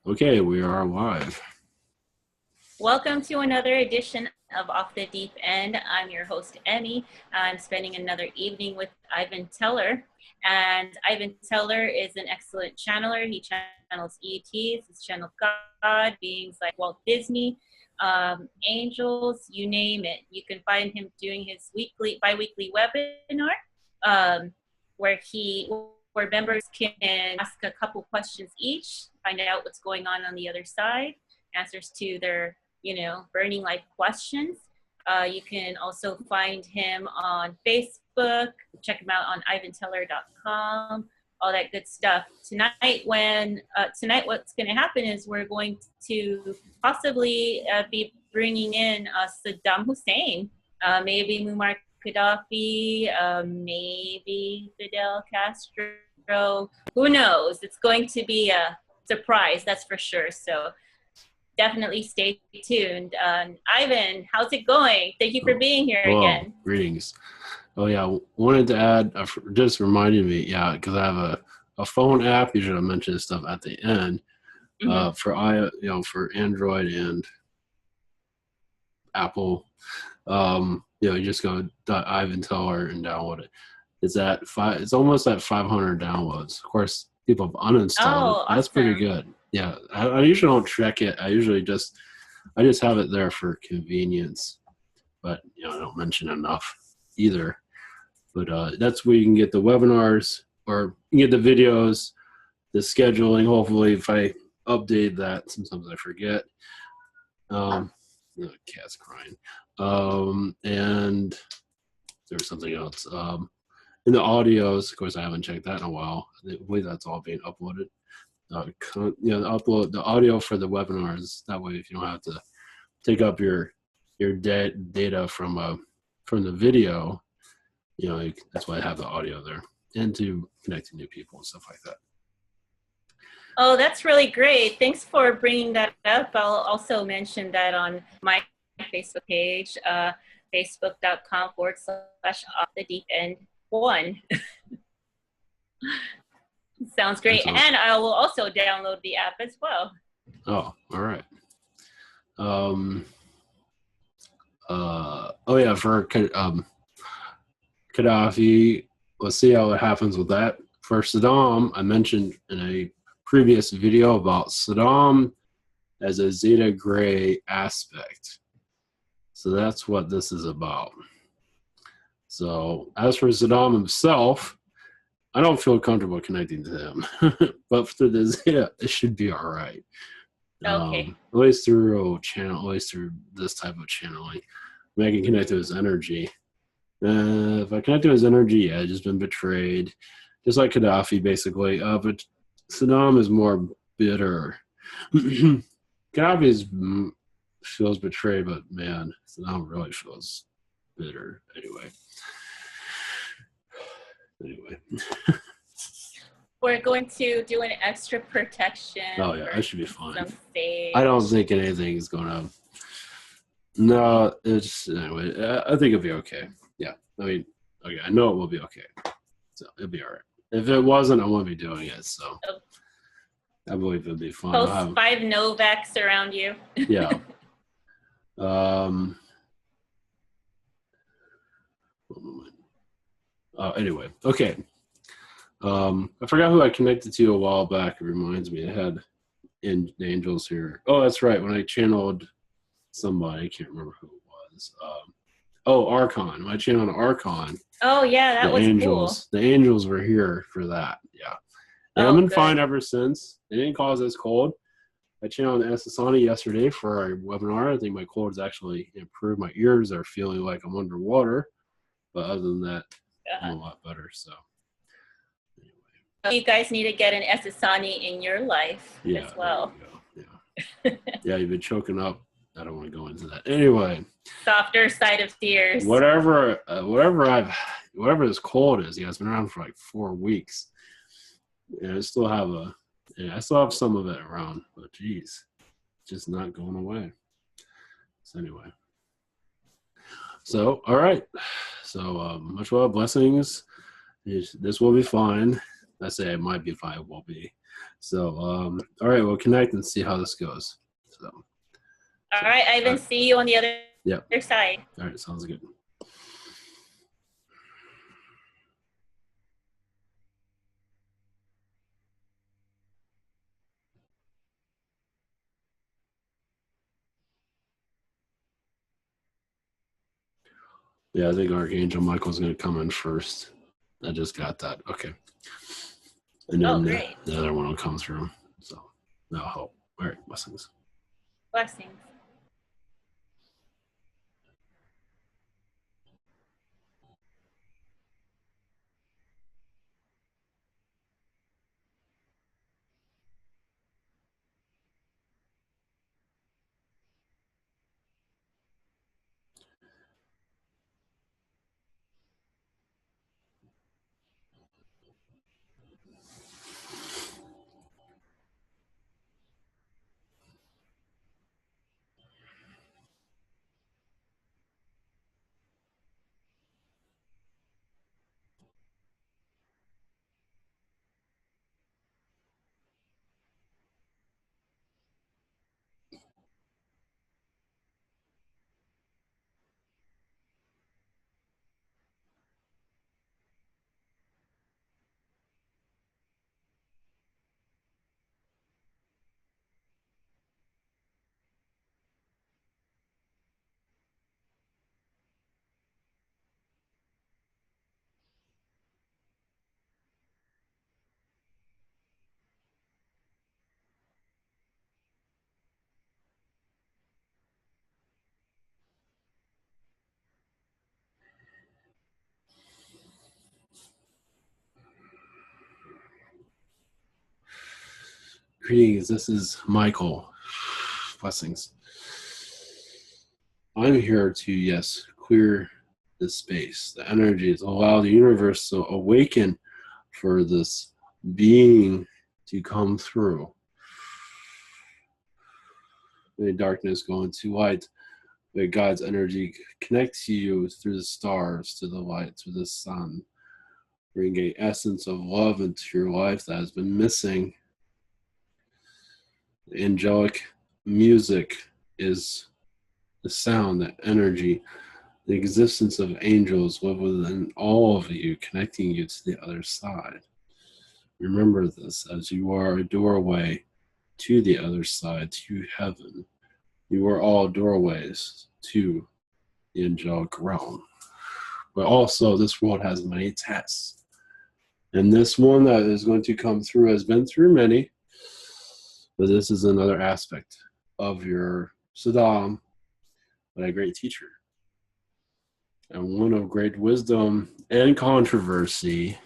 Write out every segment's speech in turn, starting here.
Okay, we are live. Welcome to another edition of Off the Deep End. I'm your host, Emmy. I'm spending another evening with Ivan Teller. And Ivan Teller is an excellent channeler. He channels ETs, his channels God, beings like Walt Disney, angels, you name it. You can find him doing his bi-weekly webinar where members can ask a couple questions each, find out what's going on the other side, answers to their burning life questions. You can also find him on Facebook. Check him out on ivanteller.com, all that good stuff. Tonight, what's going to happen is we're going to possibly be bringing in Saddam Hussein, maybe Muammar Gaddafi, maybe Fidel Castro. Who knows? It's going to be a surprise, that's for sure. So definitely stay tuned. Ivan, how's it going? Thank you for being here again. Greetings. Oh yeah, wanted to add, just reminded me, because I have a phone app. Usually I mention this stuff at the end. For Android and Apple. You just go Ivan Teller and download it. It's almost at 500 downloads. Of course, people have uninstalled it. Awesome. That's pretty good. Yeah, I usually don't check it. I just have it there for convenience, but I don't mention enough either. But that's where you can get the webinars, or you can get the videos, the scheduling. Hopefully, if I update that, sometimes I forget. The cat's crying. And there's something else. In the audios, of course, I haven't checked that in a while. I believe that's all being uploaded. Upload the audio for the webinars. That way, if you don't have to take up your data from the video, that's why I have the audio there, and to connect to new people and stuff like that. Oh, that's really great. Thanks for bringing that up. I'll also mention that on my Facebook page, facebook.com/offthedeepend1. Sounds great. And I will also download the app as well. Oh, all right. For Gaddafi, let's see how it happens with that. For Saddam, I mentioned in a previous video about Saddam as a Zeta gray aspect. So that's what this is about. So as for Saddam himself, I don't feel comfortable connecting to him, but through the Zeta, it should be all right. Okay. At least through this type of channeling, I can connect to his energy. If I connect to his energy, I've just been betrayed, just like Gaddafi, basically. But Saddam is more bitter. Gaddafi feels betrayed, but man, Saddam really feels bitter. Anyway. We're going to do an extra protection. Oh yeah, that should be fine. I don't think anything is going to. No, anyway. I think it'll be okay. Yeah, okay. I know it will be okay. So it'll be all right. If it wasn't, I wouldn't be doing it. So I believe it'll be fine. Post 5 Novaks around you. Yeah. Anyway, okay. I forgot who I connected to a while back. It reminds me, I had angels here. Oh, that's right. When I channeled somebody, I can't remember who it was. Archon. When I channeled Archon. Oh yeah, that was angels. Cool. The angels were here for that. Yeah. And I've been fine ever since. They didn't cause this cold. I channeled Asasani yesterday for our webinar. I think my cold has actually improved. My ears are feeling like I'm underwater, but other than that, I'm a lot better. So. You guys need to get an Asasani in your life as well. Yeah, you've been choking up. I don't want to go into that. Anyway. Softer side of tears. Whatever this cold is, it's been around for like 4 weeks. And I still have some of it around, but geez, just not going away. So anyway. So, all right. So much love, blessings. This will be fine. I say it might be fine, it won't be. So, all right, we'll connect and see how this goes. So, all right, Ivan, see you on the other side. All right, sounds good. Yeah, I think Archangel Michael's going to come in first. I just got that. Okay. And then the other one will come through. So that'll help. All right, blessings. Blessings. Greetings, this is Michael. Blessings. I'm here to, yes, clear the space, the energies, allow the universe to awaken for this being to come through. May darkness go into light. May God's energy connect to you through the stars, to the light, to the sun. Bring a essence of love into your life that has been missing. The angelic music is the sound, the energy, the existence of angels live within all of you, connecting you to the other side. Remember this as you are a doorway to the other side, to heaven. You are all doorways to the angelic realm. But also, this world has many tests. And this one that is going to come through has been through many. But this is another aspect of your Saddam, but a great teacher. And one of great wisdom and controversy,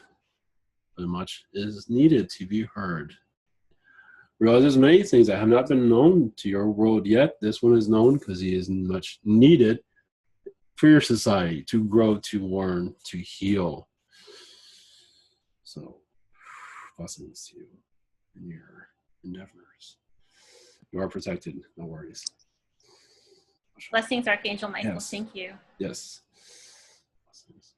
but much is needed to be heard. Realize there's many things that have not been known to your world yet. This one is known because he is much needed for your society to grow, to learn, to heal. So, blessings to you in your endeavors. You are protected, no worries. Blessings, Archangel Michael. Yes. Thank you. Yes. Blessings.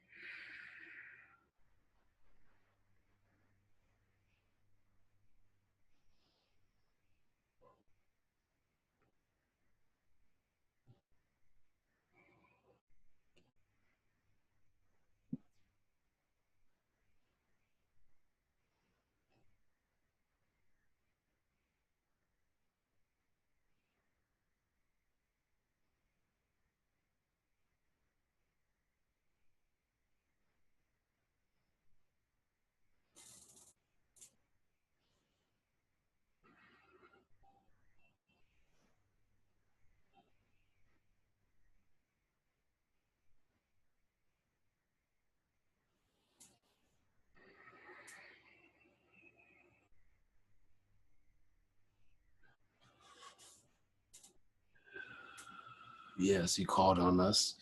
Yes, you called on us.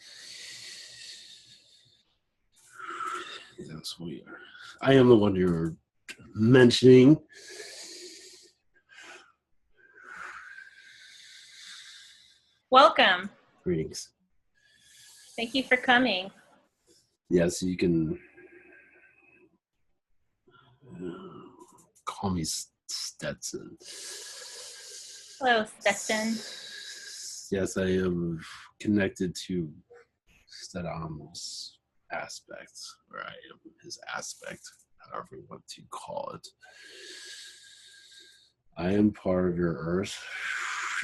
Yes, we are. I am the one you're mentioning. Welcome. Greetings. Thank you for coming. Yes, you can call me Stetson. Hello, Stetson. Yes, I am connected to Saddam's aspect, or I am his aspect, however you want to call it. I am part of your Earth.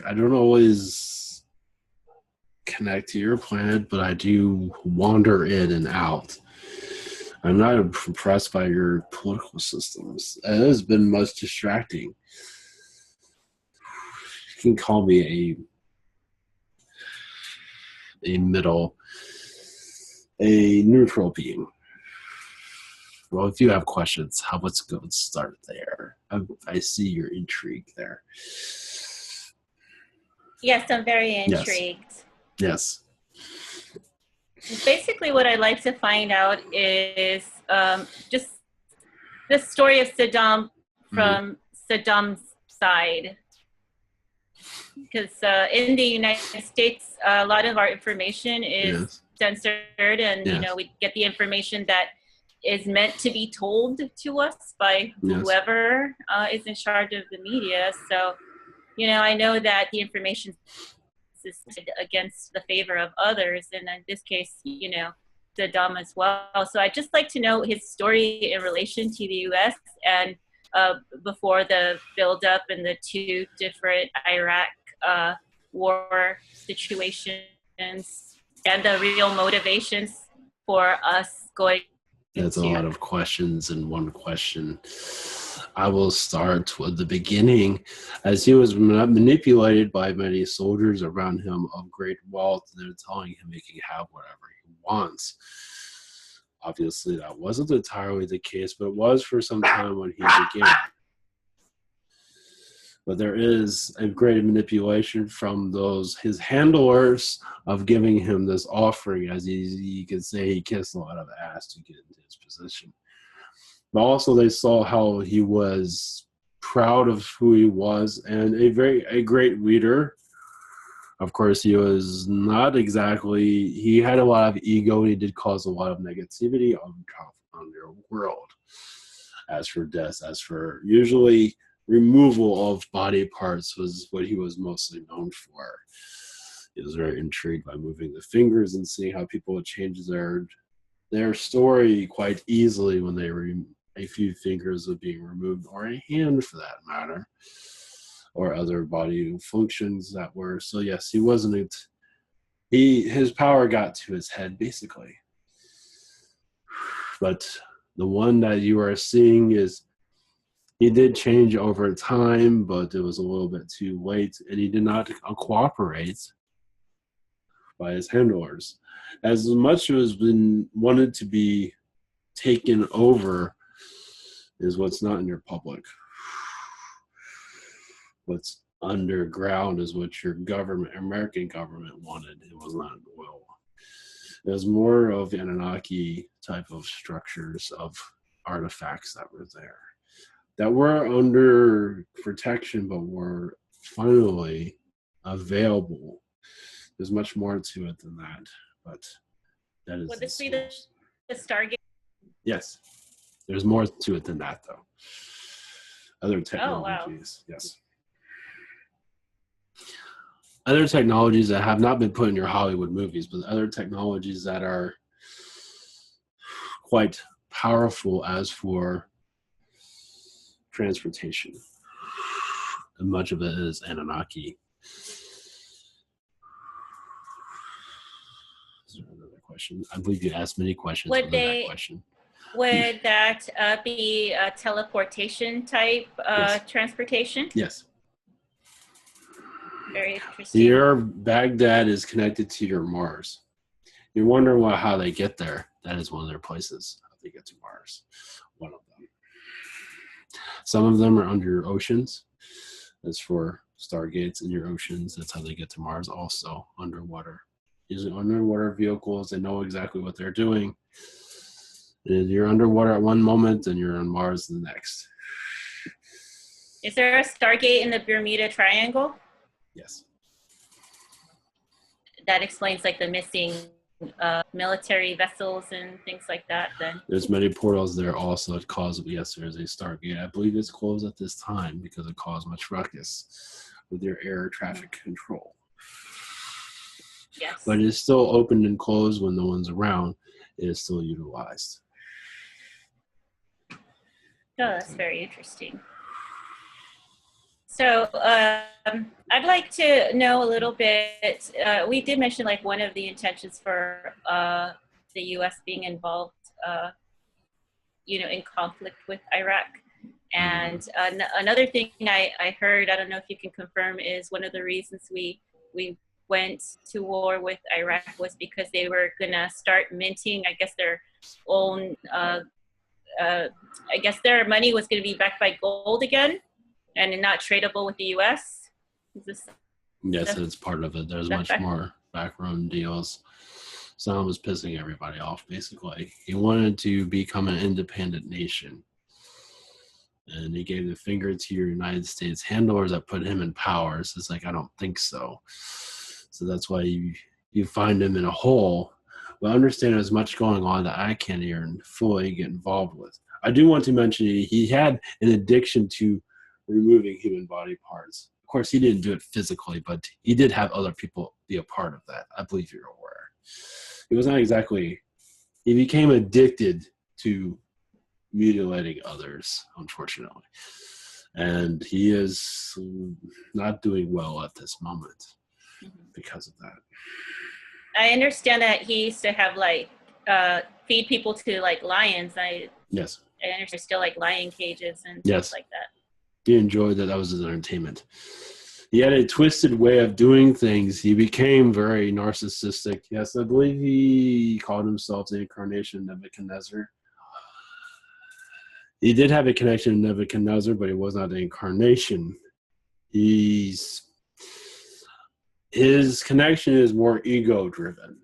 I don't always connect to your planet, but I do wander in and out. I'm not impressed by your political systems. It has been most distracting. You can call me a neutral being. Well, if you have questions, let's go and start there. I see your intrigue there. Yes, I'm very intrigued. Yes. Basically, what I'd like to find out is just the story of Saddam from Saddam's side. Because in the United States, a lot of our information is censored, and you know, we get the information that is meant to be told to us by whoever is in charge of the media. So, you know, I know that the information is against the favor of others, and in this case, you know, Saddam as well. So I'd just like to know his story in relation to the U.S. and before the buildup and the two different Iraq war situations and the real motivations for us going. That's a lot of questions in one question. I will start with the beginning. As he was manipulated by many soldiers around him of great wealth, they're telling him he can have whatever he wants. Obviously, that wasn't entirely the case, but it was for some time when he began. But there is a great manipulation from his handlers of giving him this offering, as you could say he kissed a lot of ass to get into his position. But also they saw how he was proud of who he was and a great leader. Of course, he was not exactly, he had a lot of ego, and he did cause a lot of negativity on your world. As for death, as for usually removal of body parts was what he was mostly known for. He was very intrigued by moving the fingers and seeing how people would change their story quite easily when they were a few fingers of being removed, or a hand for that matter, or other body functions that were. So yes, he wasn't, his power got to his head basically. But the one that you are seeing is, he did change over time, but it was a little bit too late, and he did not cooperate by his handlers. As much as been wanted to be taken over is what's not in your public. What's underground is what your government, American government, wanted. It was not oil. It was more of Anunnaki type of structures of artifacts that were there, that were under protection, but were finally available. There's much more to it than that, but that is. Would this be the Stargate? Yes, there's more to it than that, though. Other technologies, yes. Other technologies that have not been put in your Hollywood movies, but other technologies that are quite powerful as for transportation. And much of it is Anunnaki. Is there another question? I believe you asked many questions within that question. Would that be a teleportation type transportation? Yes. Very interesting. Your Baghdad is connected to your Mars. You're wondering how they get there. That is one of their places, how they get to Mars. One of them. Some of them are under your oceans. That's for stargates in your oceans. That's how they get to Mars. Also underwater. Using underwater vehicles, they know exactly what they're doing. And you're underwater at one moment and you're on Mars the next. Is there a Stargate in the Bermuda Triangle? Yes. That explains like the missing military vessels and things like that then. There's many portals there also. It caused, yes, there's a Stargate. I believe it's closed at this time because it caused much ruckus with their air traffic control. Yes. But it's still open and closed when no one's around. It is still utilized. Oh, that's very interesting. So I'd like to know a little bit. We did mention like one of the intentions for the U.S. being involved, in conflict with Iraq. And another thing I heard, I don't know if you can confirm, is one of the reasons we went to war with Iraq was because they were gonna start minting, I guess, their own. I guess their money was going to be backed by gold again, and not tradable with the U.S. Yes, it's part of it. There's much more backroom deals. Saddam was pissing everybody off, basically. He wanted to become an independent nation. And he gave the finger to your United States handlers that put him in power. So it's like, I don't think so. So that's why you find him in a hole. But understand there's much going on that I can't even fully get involved with. I do want to mention he had an addiction to removing human body parts. Of course, he didn't do it physically, but he did have other people be a part of that. I believe you're aware. He was not exactly, he became addicted to mutilating others, unfortunately. And he is not doing well at this moment because of that. I understand that he used to have feed people to lions. Yes. I understand still lion cages and yes. stuff like that. He enjoyed that. That was his entertainment. He had a twisted way of doing things. He became very narcissistic. Yes, I believe he called himself the incarnation of Nebuchadnezzar. He did have a connection to Nebuchadnezzar, but he was not the incarnation. His connection is more ego-driven.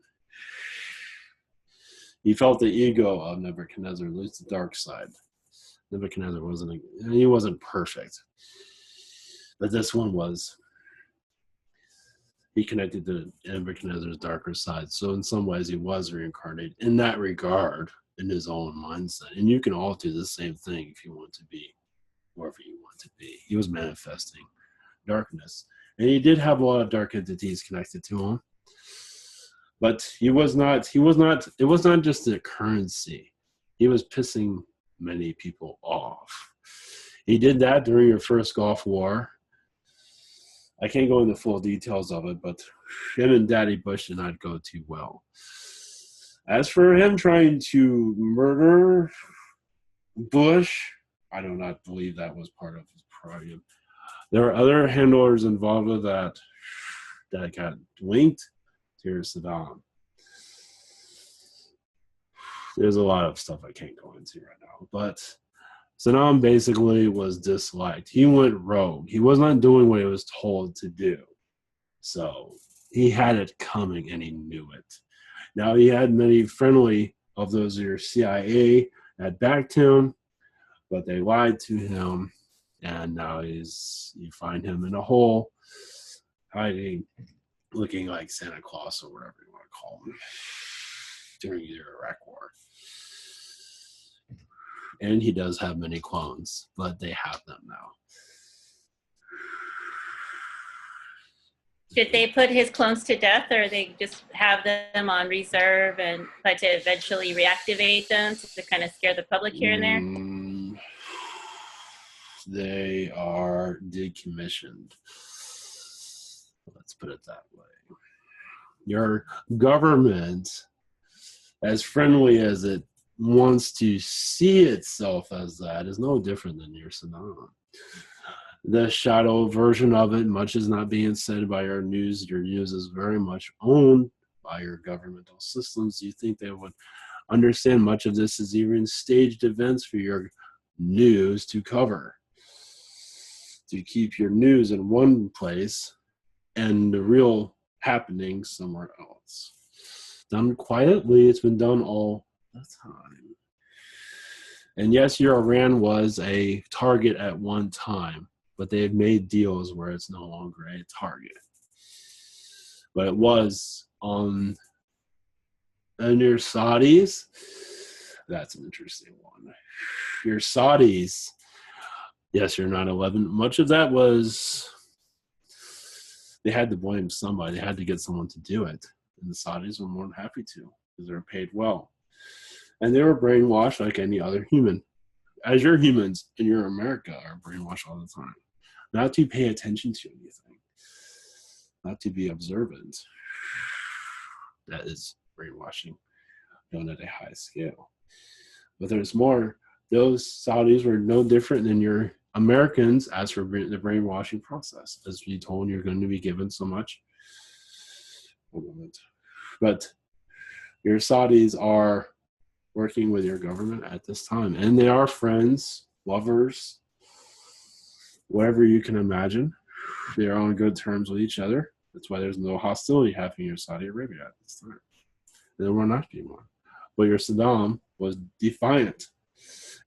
He felt the ego of Nebuchadnezzar, at least the dark side. Nebuchadnezzar wasn't perfect, but this one was. He connected to Nebuchadnezzar's darker side, so in some ways he was reincarnated in that regard, in his own mindset. And you can all do the same thing if you want to be wherever you want to be. He was manifesting darkness, and he did have a lot of dark entities connected to him. But it was not just the currency. He was pissing many people off. He did that during your first Gulf War. I can't go into full details of it, but him and Daddy Bush did not go too well. As for him trying to murder Bush, I do not believe that was part of his program. There are other handlers involved with that got linked to Saddam. There's a lot of stuff I can't go into right now, but Saddam basically was disliked. He went rogue. He was not doing what he was told to do. So he had it coming and he knew it. Now he had many friendly of those of your CIA that backed him, but they lied to him, and now you find him in a hole, hiding, looking like Santa Claus or whatever you want to call him during the Iraq War. And he does have many clones, but they have them now. Did they put his clones to death, or they just have them on reserve and try to eventually reactivate them to kind of scare the public here and there? They are decommissioned. Let's put it that way. Your government, as friendly as it wants to see itself as that, is no different than your Saddam. The shadow version of it, much is not being said by your news. Your news is very much owned by your governmental systems. You think they would understand much of this is even staged events for your news to cover, to keep your news in one place and the real happening somewhere else. Done quietly, it's been done all the time. And yes, your Iran was a target at one time, but they have made deals where it's no longer a target. But it was on And your Saudis, that's an interesting one. Your Saudis, yes, your 9/11. Much of that was they had to blame somebody. They had to get someone to do it. And the Saudis were more than happy to because they were paid well. And they were brainwashed like any other human. As your humans in your America are brainwashed all the time. Not to pay attention to anything. Not to be observant. That is brainwashing done at a high scale. But there's more. Those Saudis were no different than your Americans as for the brainwashing process. As we told, you're going to be given so much. But your Saudis are working with your government at this time. And they are friends, lovers, whatever you can imagine. They are on good terms with each other. That's why there's no hostility happening in Saudi Arabia at this time. There will not be one. But your Saddam was defiant.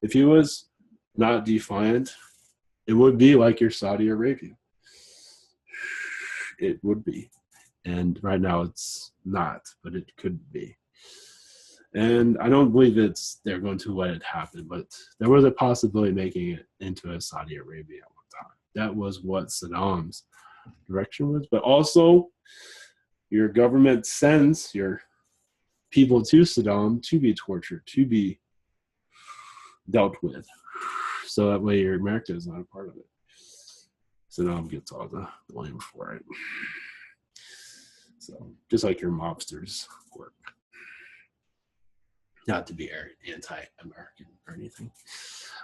If he was not defiant, it would be like your Saudi Arabia. It would be. And right now it's not, but it could be. And I don't believe they're going to let it happen, but there was a possibility of making it into a Saudi Arabia at one time. That was what Saddam's direction was. But also, your government sends your people to Saddam to be tortured, to be dealt with. So that way your America is not a part of it. Saddam gets all the blame for it. So just like your mobsters work. Not to be anti-American or anything.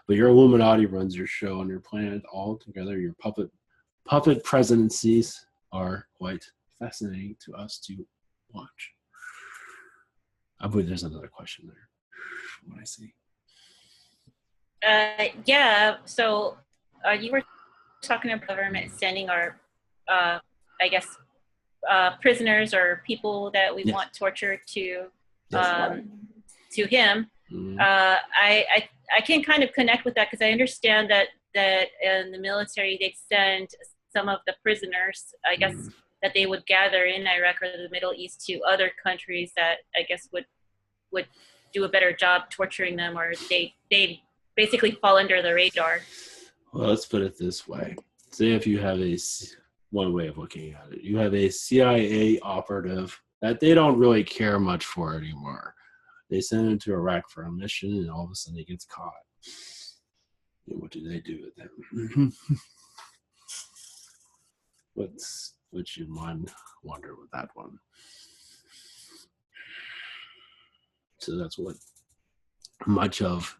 But your Illuminati runs your show and your planet all together. Your puppet presidencies are quite fascinating to us to watch. I believe there's another question there from what I see. Yeah, so you were talking about government sending our, prisoners or people that we want tortured to him. Mm-hmm. I can kind of connect with that because I understand that in the military they send some of the prisoners, I guess, that they would gather in Iraq or the Middle East to other countries that I guess would do a better job torturing them, or they basically fall under the radar. Well, let's put it this way. Say if you have one way of looking at it, you have a CIA operative that they don't really care much for anymore. They send him to Iraq for a mission, and all of a sudden he gets caught. And what do they do with him? What's your mind wonder with that one? So that's what much of.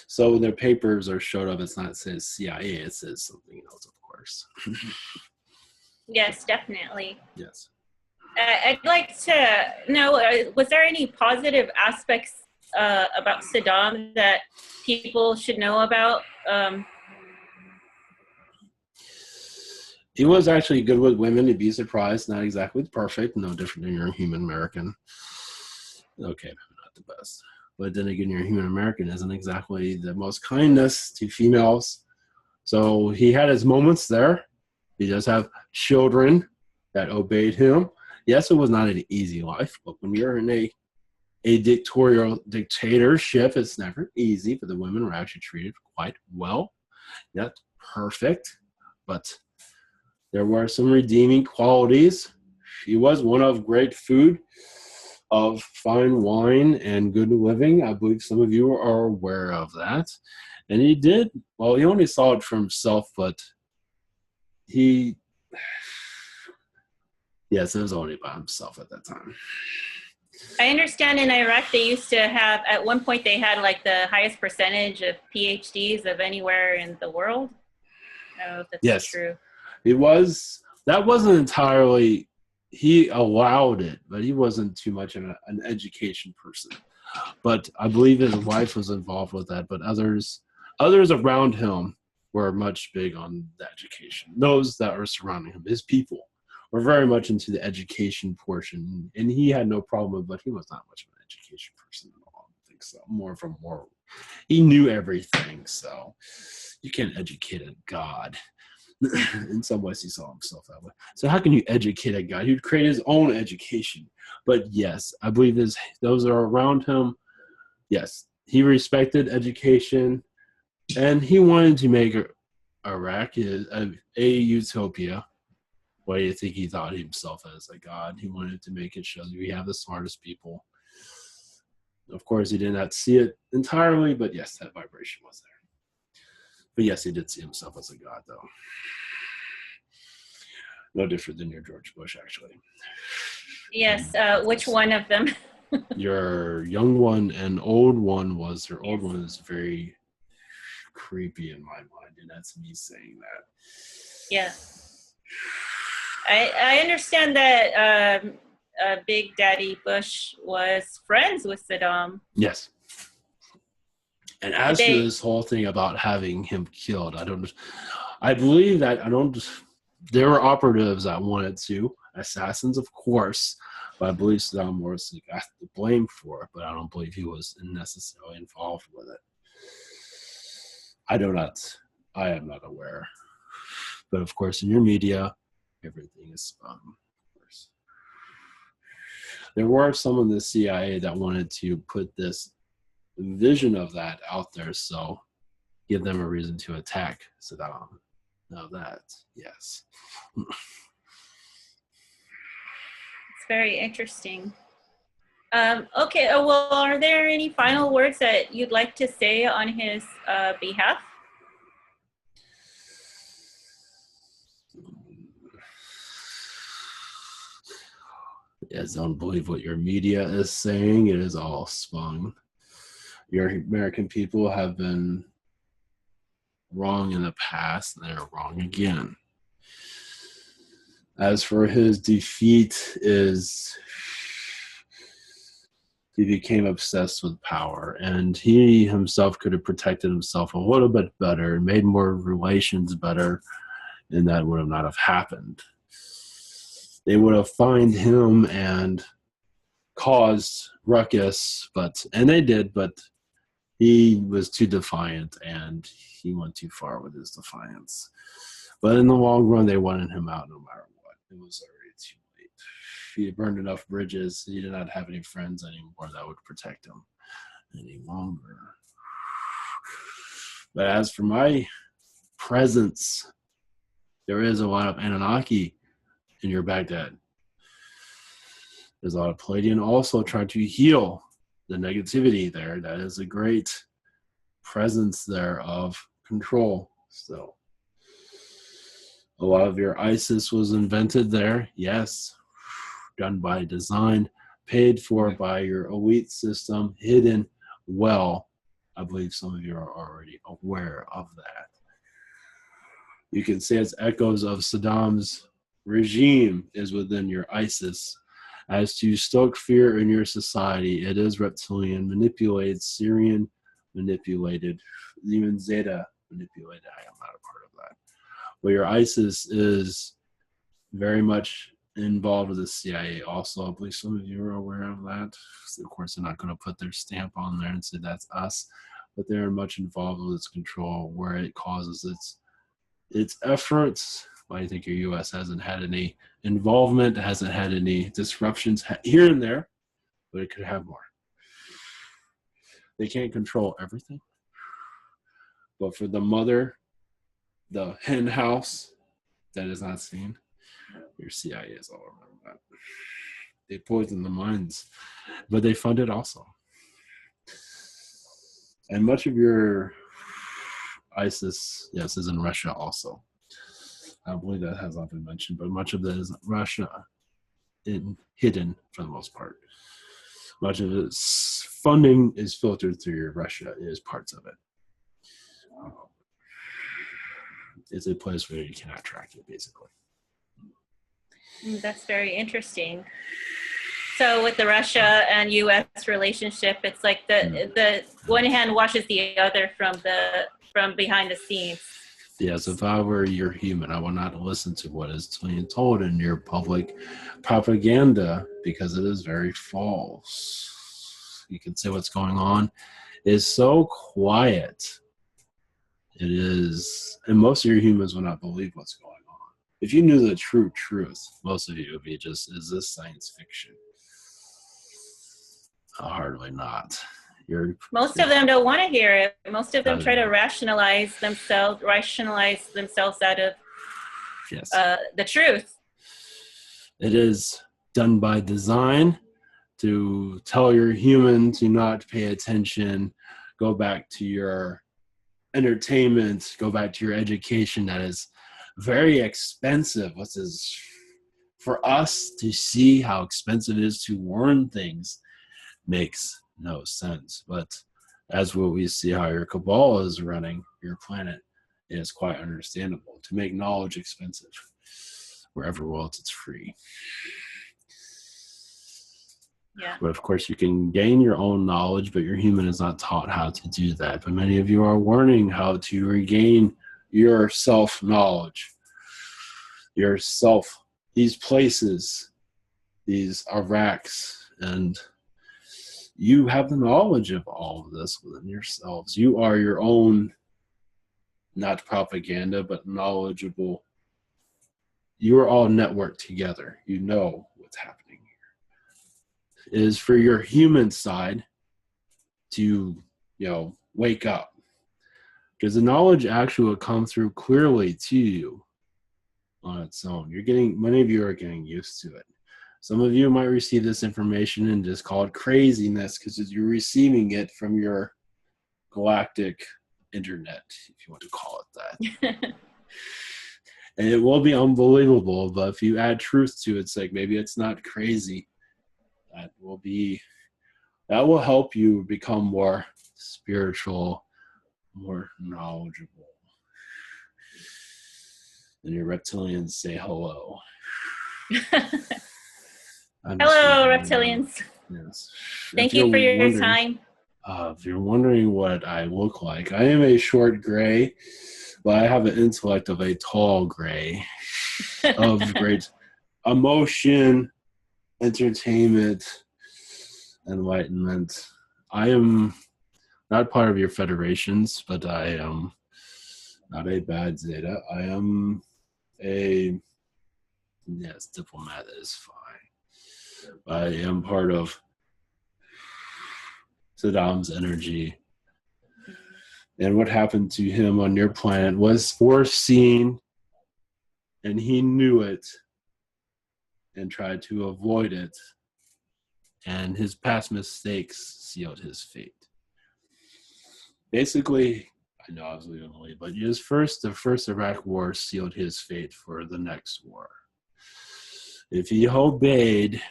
So when their papers are showed up, it's not says CIA, it says something else, of course. Yes, definitely. Yes. I'd like to know, was there any positive aspects about Saddam that people should know about? He was actually good with women. You'd be surprised. Not exactly perfect. No different than your human American. Okay, maybe not the best. But then again, your human American isn't exactly the most kindness to females. So he had his moments there. He does have children that obeyed him. Yes, it was not an easy life, but when you're in a dictatorship, it's never easy, but the women were actually treated quite well. Not perfect, but there were some redeeming qualities. He was one of great food, of fine wine, and good living. I believe some of you are aware of that. And he did, well, he only saw it for himself, but yes, it was only by himself at that time. I understand in Iraq they used to have, at one point they had like the highest percentage of PhDs of anywhere in the world. I don't know if that's true. That wasn't entirely, he allowed it, but he wasn't too much of an education person. But I believe his wife was involved with that, but others around him were much big on the education. Those that are surrounding him, his people, were very much into the education portion, and he had no problem with it, but he was not much of an education person at all. I think so. More from moral. He knew everything, so you can't educate a god. In some ways, he saw himself that way. So how can you educate a guy? He'd create his own education. But yes, I believe those are around him. Yes, he respected education, and he wanted to make Iraq a utopia. Why do you think he thought himself as a god? He wanted to make it show that we have the smartest people. Of course, he did not see it entirely, but yes, that vibration was there. But yes, he did see himself as a god, though. No different than your George Bush, actually. Yes, which one of them? Your young one and old one was, your old one is very creepy in my mind, and that's me saying that. Yeah. I understand that Big Daddy Bush was friends with Saddam. Yes. And as to this whole thing about having him killed, I believe that there were operatives that wanted to, assassins, of course, but I believe Saddam was got the blame for it, but I don't believe he was necessarily involved with it. I am not aware. But of course, in your media, everything is spun. Of course. There were some in the CIA that wanted to put this vision of that out there, so give them a reason to attack Saddam. Now that, yes. It's very interesting. Okay, well, are there any final words that you'd like to say on his behalf? Yes, don't believe what your media is saying. It is all spun. Your American people have been wrong in the past, and they're wrong again. As for his defeat, he became obsessed with power, and he himself could have protected himself a little bit better, made more relations better, and that would have not have happened. They would have fined him and caused ruckus, and they did, but he was too defiant, and he went too far with his defiance. But in the long run, they wanted him out no matter what. It was already too late. He had burned enough bridges. He did not have any friends anymore that would protect him any longer. But as for my presence, there is a lot of Anunnaki in your Baghdad. There's a lot of Palladian also trying to heal the negativity there. That is a great presence there of control still. A lot of your ISIS was invented there, yes, done by design, paid for by your elite system, hidden well. I believe some of you are already aware of that. You can say it's echoes of Saddam's regime is within your ISIS. As to stoke fear in your society, it is reptilian, manipulated, Syrian, manipulated, even Zeta manipulated. I am not a part of that. But your ISIS is very much involved with the CIA also. I believe some of you are aware of that. Of course, they're not going to put their stamp on there and say that's us, but they're much involved with its control, where it causes its efforts. Why do you think your U.S. hasn't had any involvement, hasn't had any disruptions here and there, but it could have more. They can't control everything. But for the mother, the hen house that is not seen, your CIA is all around that. They poison the minds, but they fund it also. And much of your ISIS, yes, is in Russia also. I believe that has not been mentioned, but much of that is Russia hidden for the most part. Much of its funding is filtered through Russia, is parts of it. It's a place where you cannot track it, basically. That's very interesting. So with the Russia and U.S. relationship, it's like the one hand washes the other from behind the scenes. Yes, if I were your human, I would not listen to what is being told in your public propaganda because it is very false. You can say what's going on is so quiet It is, and most of your humans will not believe what's going on. If you knew the true truth, most of you would be just, is this science fiction? Hardly not. Most of them don't want to hear it. Most of them try to rationalize themselves out of yes. The truth. It is done by design to tell your human to not pay attention, go back to your entertainment, go back to your education that is very expensive. What is for us to see how expensive it is to learn things makes no sense. But as what we see how your cabal is running your planet is quite understandable. To make knowledge expensive, wherever else it's free. Yeah. But of course, you can gain your own knowledge, but your human is not taught how to do that. But many of you are learning how to regain your self-knowledge, yourself, these places, these Iraqs, and you have the knowledge of all of this within yourselves. You are your own, not propaganda, but knowledgeable. You are all networked together. You know what's happening. Is for your human side to, wake up. Because the knowledge actually will come through clearly to you on its own. Many of you are getting used to it. Some of you might receive this information and just call it craziness because you're receiving it from your galactic internet, if you want to call it that. And it will be unbelievable, but if you add truth to it, it's like maybe it's not crazy. That will help you become more spiritual, more knowledgeable. And your reptilians say hello. Hello, reptilians. Yes. Thank you for your time. If you're wondering what I look like, I am a short gray, but I have an intellect of a tall gray of great emotion, entertainment, enlightenment. I am not part of your federations, but I am not a bad Zeta. I am diplomat is fine. I am part of Saddam's energy. And what happened to him on your planet was foreseen, and he knew it and tried to avoid it. And his past mistakes sealed his fate. Basically, I know I was leaving the lead, but the first Iraq war sealed his fate for the next war. If he obeyed,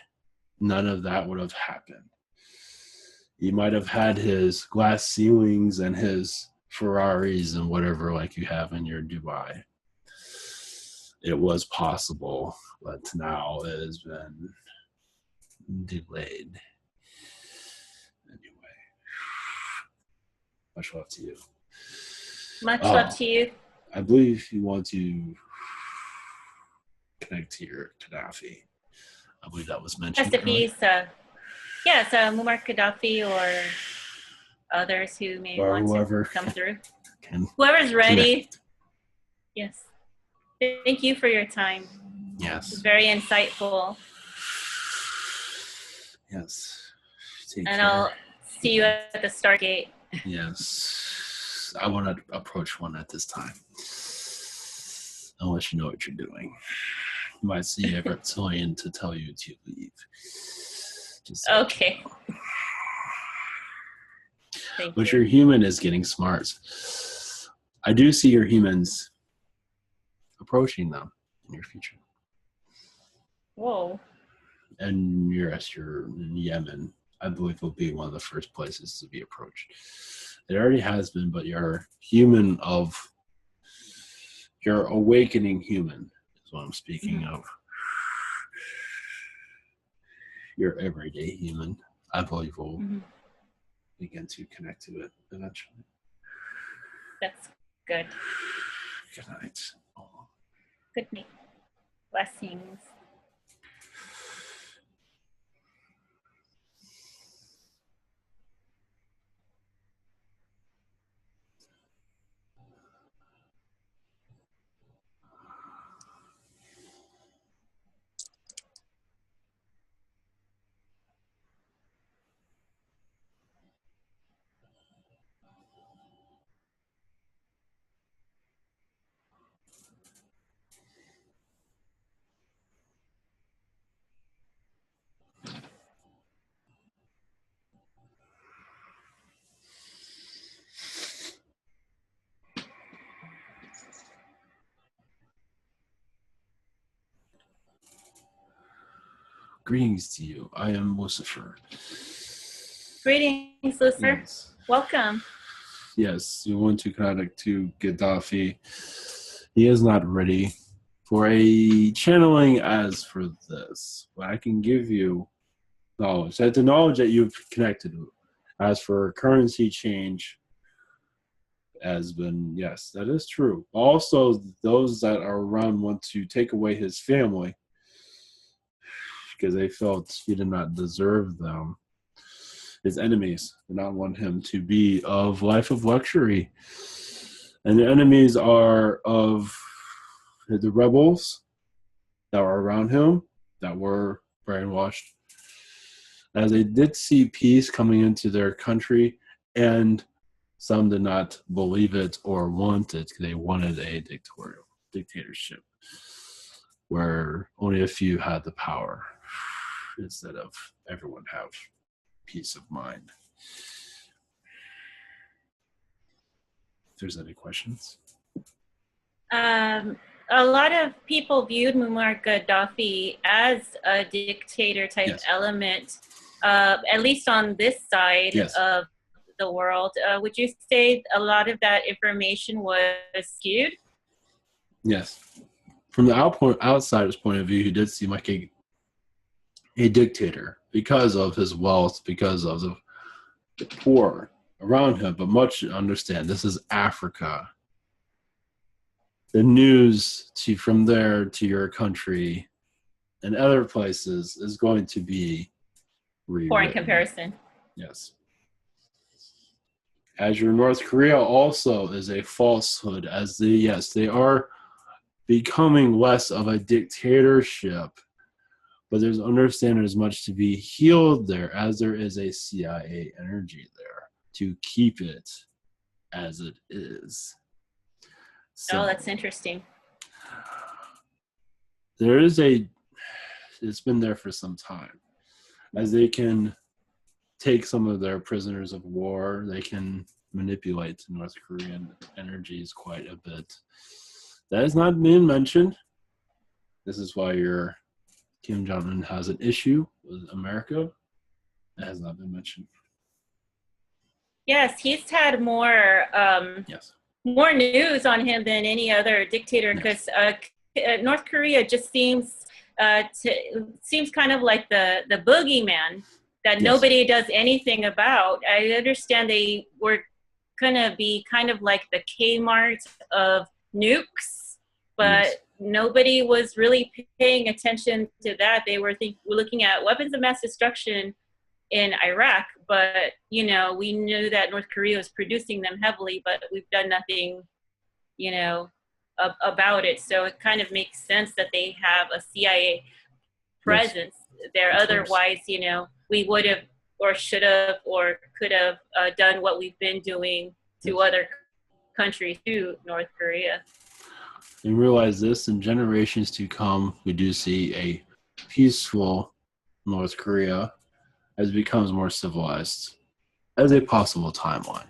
none of that would have happened. He might have had his glass ceilings and his Ferraris and whatever like you have in your Dubai. It was possible, but now it has been delayed. Anyway, much love to you. Much love to you. I believe you want to connect to your Gaddafi. I believe that was mentioned. Recipes, yes, Muammar Gaddafi or others who may want to come through. Whoever's ready. Connect. Yes. Thank you for your time. Yes. It's very insightful. Yes. Take care. I'll see you at the Stargate. Yes. I want to approach one at this time. Unless you know what you're doing. You might see a reptilian to tell you to leave. Okay. But your human is getting smart. I do see your humans approaching them in your future. Whoa. And you're in Yemen, I believe, will be one of the first places to be approached. It already has been, but your awakening human is what I'm speaking of. Your everyday human, I believe, will begin to connect to it eventually. That's good. Good night. Good night. Blessings. Greetings to you. I am Lucifer. Greetings, Lucifer. Yes. Welcome. Yes, you want to connect to Gaddafi. He is not ready for a channeling as for this. But I can give you knowledge. That's the knowledge that you've connected to. As for currency change, has been, yes, that is true. Also, those that are around want to take away his family because they felt he did not deserve them. His enemies did not want him to be of life of luxury. And the enemies are of the rebels that were around him that were brainwashed, as they did see peace coming into their country, and some did not believe it or want it. They wanted a dictatorship where only a few had the power instead of everyone have peace of mind. If there's any questions. A lot of people viewed Muammar Gaddafi as a dictator type Yes. element, at least on this side Yes. of the world. Would you say a lot of that information was skewed? Yes. From the outsider's point of view, he did seem like a dictator because of his wealth, because of the poor around him. But much understand, this is Africa. The news from there to your country and other places is going to be rewritten. Poor in comparison. Yes. As your North Korea also is a falsehood, as they are becoming less of a dictatorship, but there's understanding as much to be healed there as there is a CIA energy there to keep it as it is. So, that's interesting. It's been there for some time, as they can take some of their prisoners of war, they can manipulate North Korean energies quite a bit. That has not been mentioned. This is why your Kim Jong-un has an issue with America. That has not been mentioned. Yes, he's had more more news on him than any other dictator, because North Korea just seems kind of like the boogeyman that nobody does anything about. I understand they were gonna be kind of like the Kmart of nukes, but nobody was really paying attention to that. They were looking at weapons of mass destruction in Iraq, but we knew that North Korea was producing them heavily, but we've done nothing, about it. So it kind of makes sense that they have a CIA presence there. Otherwise, we would have or should have or could have done what we've been doing to other countries, to North Korea. And realize this, in generations to come, we do see a peaceful North Korea as it becomes more civilized, as a possible timeline.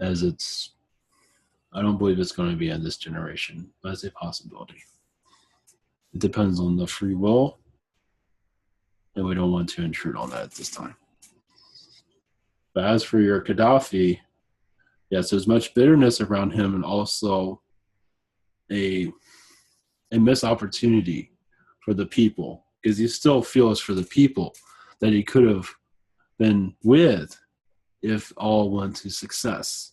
I don't believe it's going to be in this generation, but it's a possibility. It depends on the free will, and we don't want to intrude on that at this time. But as for your Gaddafi, yes, there's much bitterness around him, and also a missed opportunity for the people, because he still feels for the people that he could have been with if all went to success.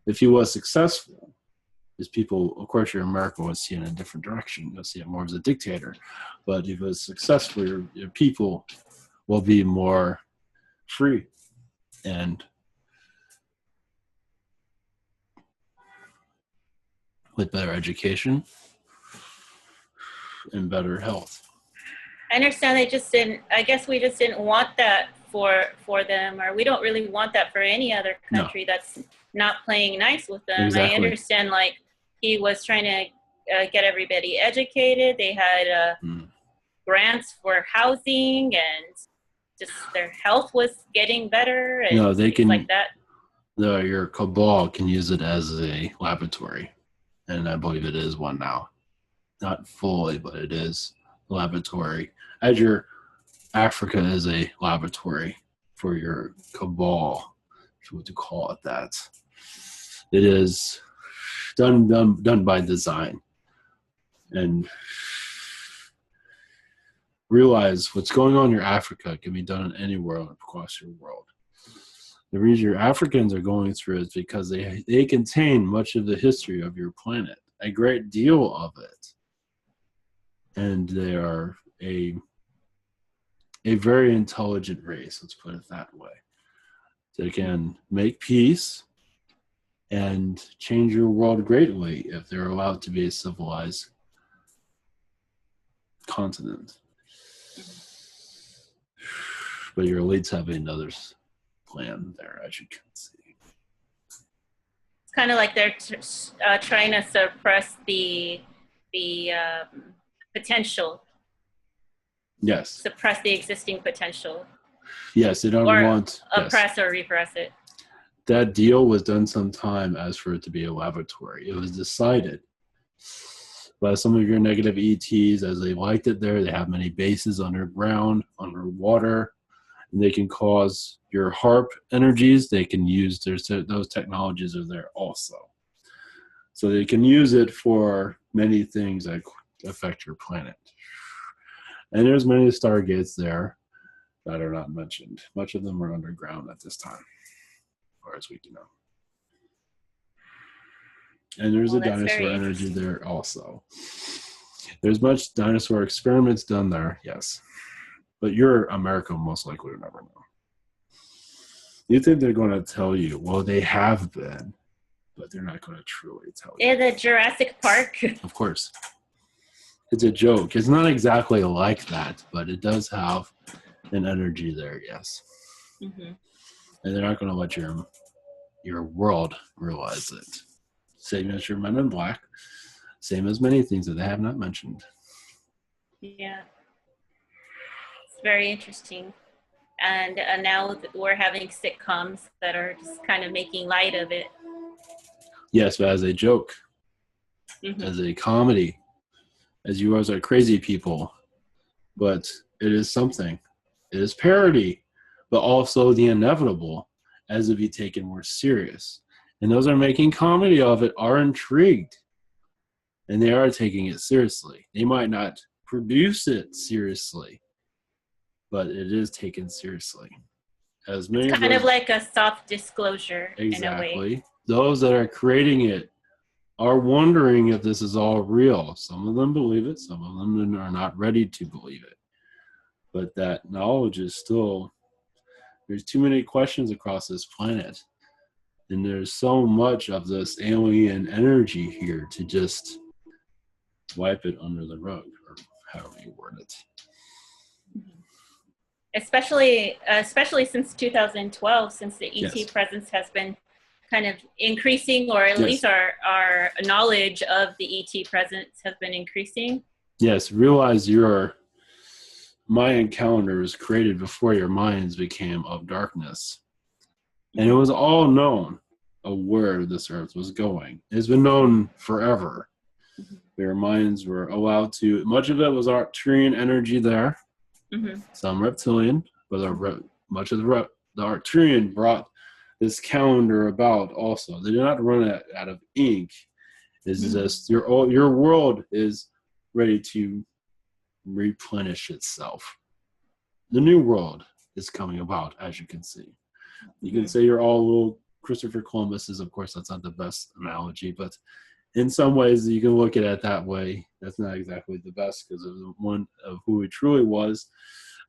If he was successful, his people, of course, your America would see it in a different direction. You'll see it more as a dictator. But if it was successful, your people will be more free and with better education and better health. I understand I guess we just didn't want that for them, or we don't really want that for any other country that's not playing nice with them. Exactly. I understand, like, he was trying to get everybody educated. They had grants for housing, and just their health was getting better, and they can, like that. Your cabal can use it as a laboratory, and I believe it is one now. Not fully, but it is. laboratory, as your Africa is a laboratory for your cabal, if you want to call it that. It is done by design. And realize what's going on in your Africa can be done in any world across your world. The reason your Africans are going through is because they contain much of the history of your planet, a great deal of it. And they are a very intelligent race, let's put it that way. They can make peace and change your world greatly if they're allowed to be a civilized continent. But your elites have another plan there, as you can see. It's kind of like they're trying to suppress the potential. Yes. Suppress the existing potential. Yes, they don't want... Oppress or repress it. That deal was done sometime as for it to be a laboratory. It was decided by some of your negative ETs as they liked it there. They have many bases underground, underwater, and they can cause your HARP energies. They can use those technologies are there also. So they can use it for many things that affect your planet. And there's many stargates there that are not mentioned. Much of them are underground at this time, as far as we can know. And there's a dinosaur energy there also. There's much dinosaur experiments done there, yes. But your America most likely will never know. You think they're going to tell you, well, they have been, but they're not going to truly tell you. Yeah, the Jurassic Park. Of course. It's a joke. It's not exactly like that, but it does have an energy there, yes. Mm-hmm. And they're not going to let your world realize it. Same as your Men in Black. Same as many things that they have not mentioned. Yeah. It's very interesting. And now we're having sitcoms that are just kind of making light of it. Yes, but as a joke, as a comedy, as you guys are crazy people. But it is something. It is parody, but also the inevitable as to be taken more serious. And those are making comedy of it are intrigued. And they are taking it seriously. They might not produce it seriously, but it is taken seriously. As many it's kind of like a soft disclosure in a way. Those that are creating it are wondering if this is all real. Some of them believe it. Some of them are not ready to believe it. But that knowledge is still, there's too many questions across this planet. And there's so much of this alien energy here to just wipe it under the rug, or however you word it. Especially since 2012, since the ET presence has been kind of increasing, or at least our knowledge of the ET presence has been increasing. Yes, realize your Mayan calendar was created before your minds became of darkness. And it was all known of where this earth was going. It's been known forever. Their minds were allowed to, much of it was Arcturian energy there, some reptilian, but much of the Arcturian brought this calendar about also. They did not run it out of ink. It's just your world is ready to replenish itself. The new world is coming about, as you can see. You can say you're all little Christopher Columbus's. Of course, that's not the best analogy, but in some ways you can look at it that way. That's not exactly the best because of one of who he truly was.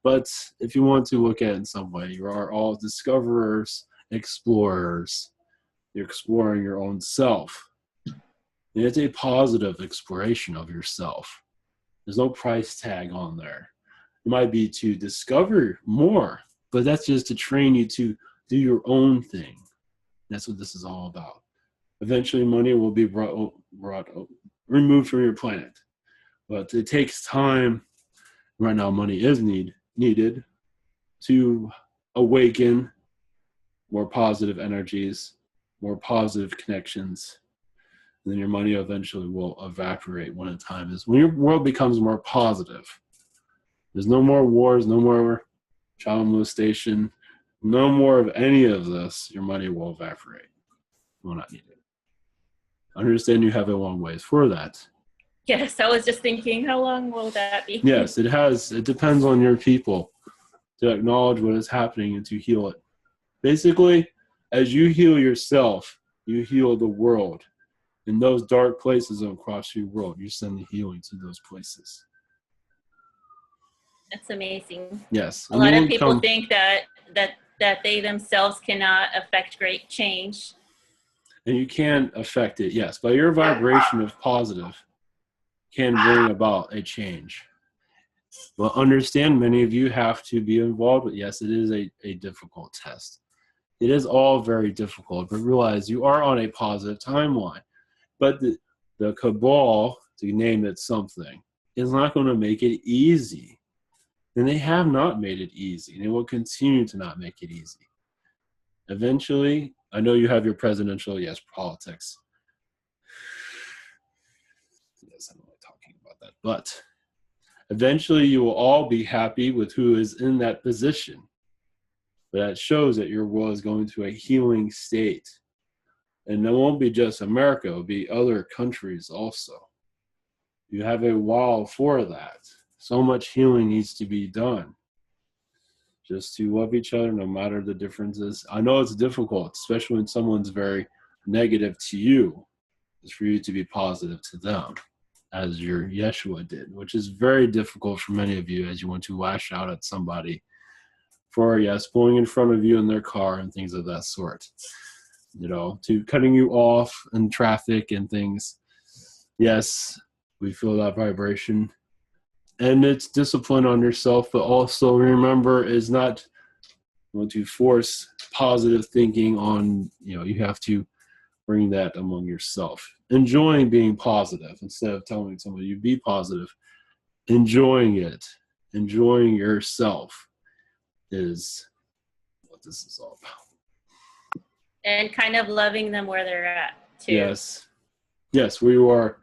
But if you want to look at it in some way, you are all discoverers, explorers. You're exploring your own self. And it's a positive exploration of yourself. There's no price tag on there. It might be to discover more, but that's just to train you to do your own thing. That's what this is all about. Eventually, money will be removed from your planet. But it takes time. Right now, money is needed to awaken more positive energies, more positive connections. And then your money eventually will evaporate when your world becomes more positive. There's no more wars, no more child molestation, no more of any of this. Your money will evaporate. Will not need it. Understand you have a long ways for that. Yes, I was just thinking, how long will that be? Yes, it has. It depends on your people to acknowledge what is happening and to heal it. Basically, as you heal yourself, you heal the world. In those dark places across your world, you send the healing to those places. That's amazing. Yes. A lot of people think that they themselves cannot affect great change. And you can affect it, yes. But your vibration of positive can bring about a change. But understand, many of you have to be involved with, yes, it is a difficult test. It is all very difficult, but realize you are on a positive timeline. But the cabal, to name it something, is not going to make it easy. And they have not made it easy. They will continue to not make it easy. Eventually, I know you have your presidential, yes, politics. Yes, I'm not talking about that. But eventually, you will all be happy with who is in that position. But that shows that your world is going to a healing state. And it won't be just America, it will be other countries also. You have a while for that. So much healing needs to be done. Just to love each other no matter the differences. I know it's difficult, especially when someone's very negative to you, is for you to be positive to them, as your Yeshua did, which is very difficult for many of you as you want to lash out at somebody for, yes, pulling in front of you in their car and things of that sort. You know, to cutting you off in traffic and things. Yes, we feel that vibration. And it's discipline on yourself, but also remember, is not going to force positive thinking on, you have to bring that among yourself. Enjoying being positive instead of telling somebody you be positive. Enjoying it, enjoying yourself is what this is all about. And kind of loving them where they're at, too. Yes. Yes, where you are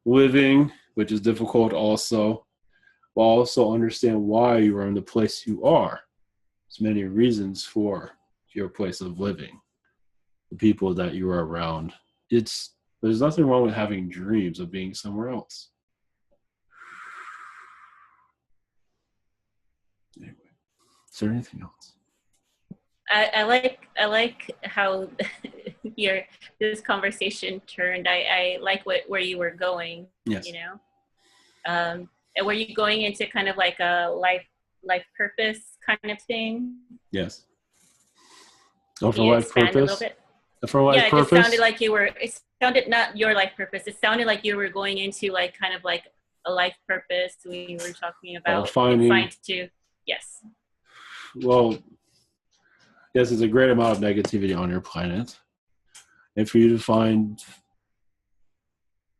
living, which is difficult also, but also understand why you are in the place you are. There's many reasons for your place of living, the people that you are around. There's nothing wrong with having dreams of being somewhere else. Anyway, is there anything else? I like how this conversation turned. I like where you were going. Yes. And were you going into kind of like a life purpose kind of thing? Yes. Oh, for life expand purpose? A little bit? For life purpose? It just sounded like it sounded not your life purpose. It sounded like you were going into like kind of like a life purpose we were talking about. Yes. Well, yes, there's a great amount of negativity on your planet. And for you to find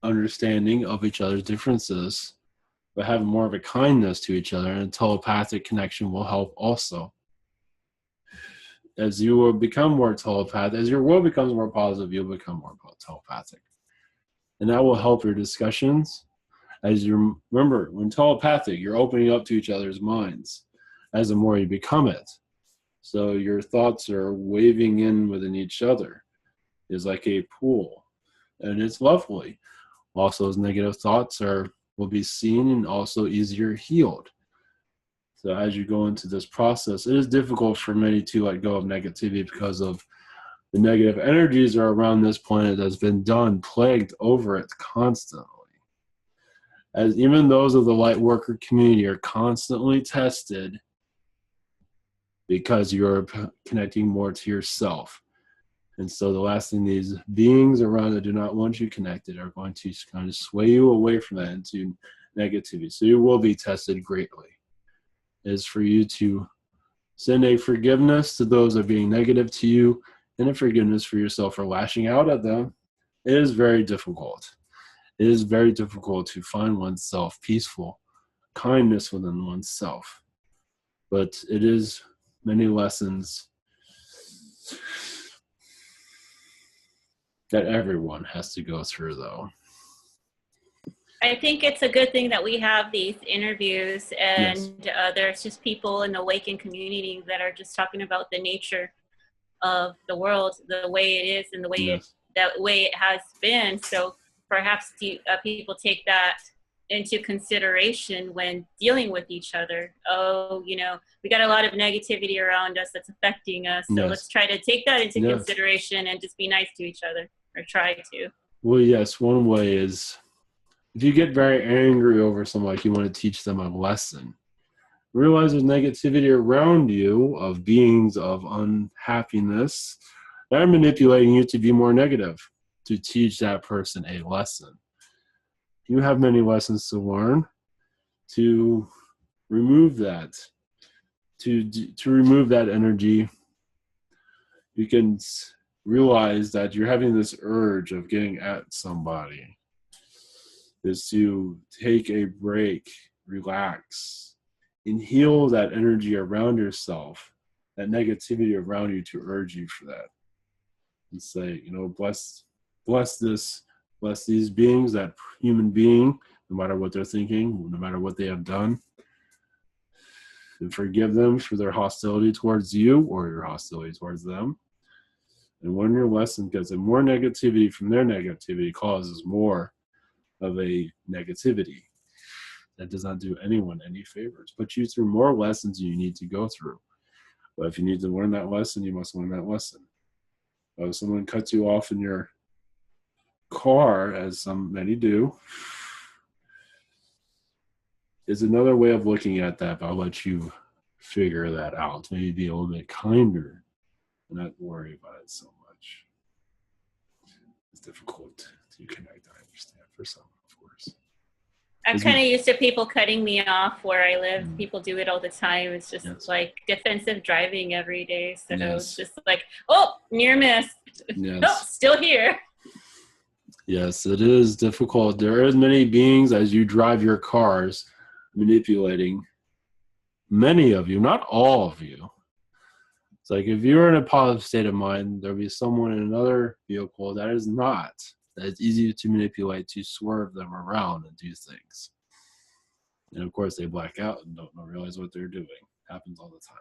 understanding of each other's differences, but having more of a kindness to each other, and a telepathic connection will help also. As you will become more telepathic, as your world becomes more positive, you'll become more telepathic. And that will help your discussions. As you remember, when telepathic, you're opening up to each other's minds as the more you become it. So your thoughts are waving in within each other. It's like a pool. And it's lovely. Also, those negative thoughts will be seen and also easier healed. So as you go into this process, it is difficult for many to let go of negativity because of the negative energies are around this planet that's been plagued over it constantly. As even those of the light worker community are constantly tested because you're connecting more to yourself. And so the last thing these beings around that do not want you connected are going to kind of sway you away from that into negativity. So you will be tested greatly. Is for you to send a forgiveness to those that are being negative to you and a forgiveness for yourself for lashing out at them. It is very difficult. It is very difficult to find oneself peaceful, kindness within oneself. But it is many lessons that everyone has to go through, though. I think it's a good thing that we have these interviews, Yes. and there's just people in the Awakened community that are just talking about the nature of the world, the way it is, and the way Yes. it has been. So perhaps people take that into consideration when dealing with each other. Oh, we got a lot of negativity around us that's affecting us. So let's Yes. try to take that into Yes. consideration and just be nice to each other, or try to. Well, yes, one way is if you get very angry over someone, like you want to teach them a lesson, realize there's negativity around you of beings of unhappiness that are manipulating you to be more negative, to teach that person a lesson. You have many lessons to learn to remove that, to remove that energy. You can realize that you're having this urge of getting at somebody, is to take a break, relax, and heal that energy around yourself, that negativity around you to urge you for that. And say, bless these beings, that human being, no matter what they're thinking, no matter what they have done, and forgive them for their hostility towards you or your hostility towards them. And learn your lesson, because the more negativity from their negativity causes more of a negativity. That does not do anyone any favors. Put you through more lessons you need to go through. But if you need to learn that lesson, you must learn that lesson. If someone cuts you off in your car, as many do, is another way of looking at that, but I'll let you figure that out. Maybe be a little bit kinder and not worry about it so much. It's difficult to connect, I understand, for some, of course. I'm kind of used to people cutting me off where I live. People do it all the time. It's just like defensive driving every day. So it's just like, oh, near miss. Oh, still here. Yes, it is difficult. There are many beings as you drive your cars manipulating. Many of you, not all of you. It's like if you're in a positive state of mind, there'll be someone in another vehicle that is not. That it's easy to manipulate, to swerve them around and do things. And of course, they black out and don't realize what they're doing. Happens all the time.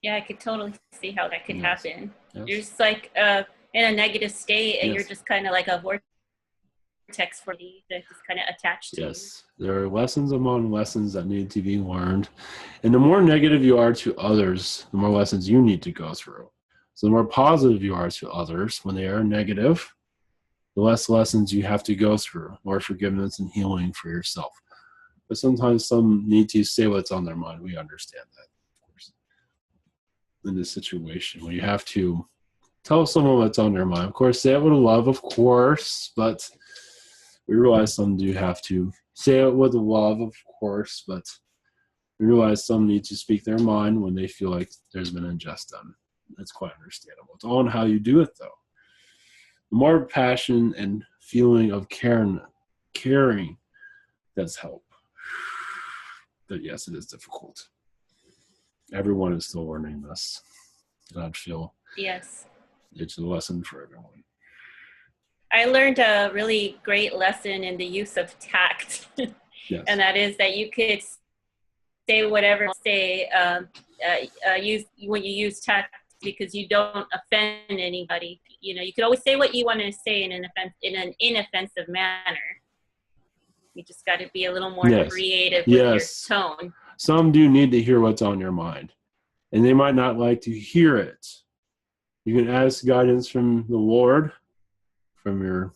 Yeah, I could totally see how that could happen. You're just like in a negative state, and you're just kind of like a vortex for me that's just kind of attached to you. There are lessons among lessons that need to be learned. And the more negative you are to others, the more lessons you need to go through. So the more positive you are to others when they are negative, the less lessons you have to go through, more forgiveness and healing for yourself. But sometimes some need to say what's on their mind. We understand that, of course. In this situation, when you have to tell someone what's on their mind, of course, say it with love, of course, but we realize some do have to say it with love, of course, but we realize some need to speak their mind when they feel like there's been injustice done. That's quite understandable. It's all on how you do it, though. The more passion and feeling of caring does help. But yes, it is difficult. Everyone is still learning this. And I feel it's a lesson for everyone. I learned a really great lesson in the use of tact. And that is that you could say whatever when you use tact, because you don't offend anybody. You could always say what you want to say in an inoffensive manner. You just got to be a little more creative with your tone. Some do need to hear what's on your mind, and they might not like to hear it. You can ask guidance from the Lord, from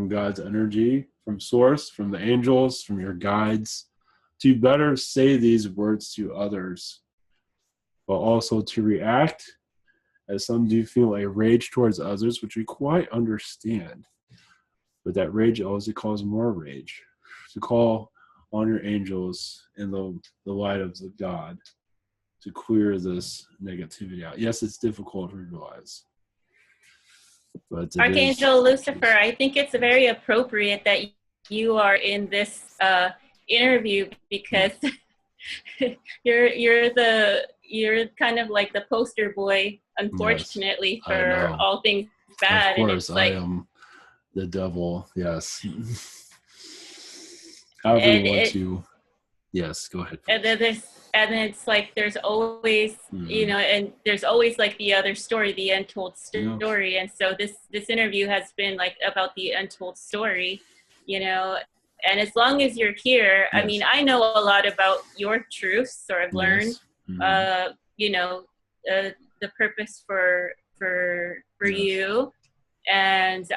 God's energy, from Source, from the angels, from your guides, to better say these words to others, but also to react, as some do feel a rage towards others, which we quite understand. But that rage always causes more rage. To call on your angels in the light of the God to clear this negativity out. Yes, it's difficult to realize. But Archangel Lucifer, I think it's very appropriate that you are in this interview, because you're kind of like the poster boy, unfortunately, for all things bad. Of course, I am The devil, yes. However you And want to. Yes, go ahead. and then it's like there's always and there's always like the other story, the untold story. Yeah. And so this interview has been like about the untold story, and as long as you're here, yes. I mean, I know a lot about your truths, or I've learned the purpose for yes. you, and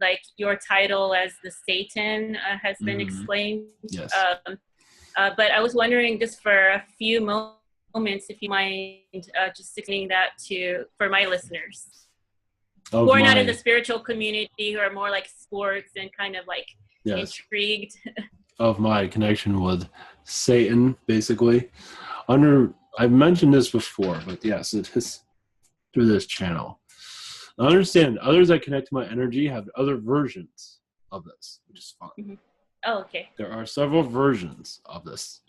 like your title as the Satan has been explained. Yes. But I was wondering, just for a few moments, if you mind just explaining that for my listeners who are not in the spiritual community, who are more like sports and kind of like intrigued. Of my connection with Satan, basically. I've mentioned this before, but yes, it is through this channel. I understand others that connect to my energy have other versions of this, which is fine. Mm-hmm. Oh, okay. There are several versions of this,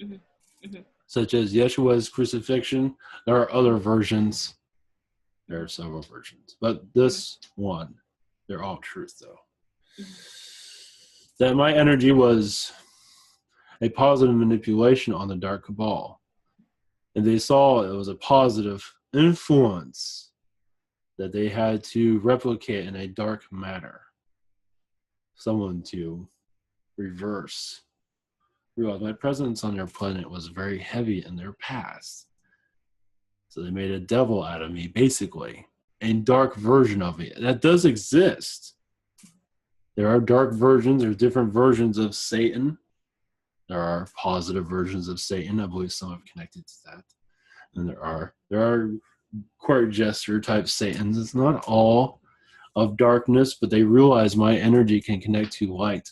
such as Yeshua's crucifixion. There are other versions. There are several versions. But this one, they're all truth, though. That my energy was a positive manipulation on the dark cabal. And they saw it was a positive influence that they had to replicate in a dark matter. Someone to reverse. Realize my presence on their planet was very heavy in their past. So they made a devil out of me, basically. A dark version of me. That does exist. There are dark versions. There's different versions of Satan. There are positive versions of Satan. I believe some have connected to that. And there are court jester type Satans. It's not all of darkness, but they realize my energy can connect to light.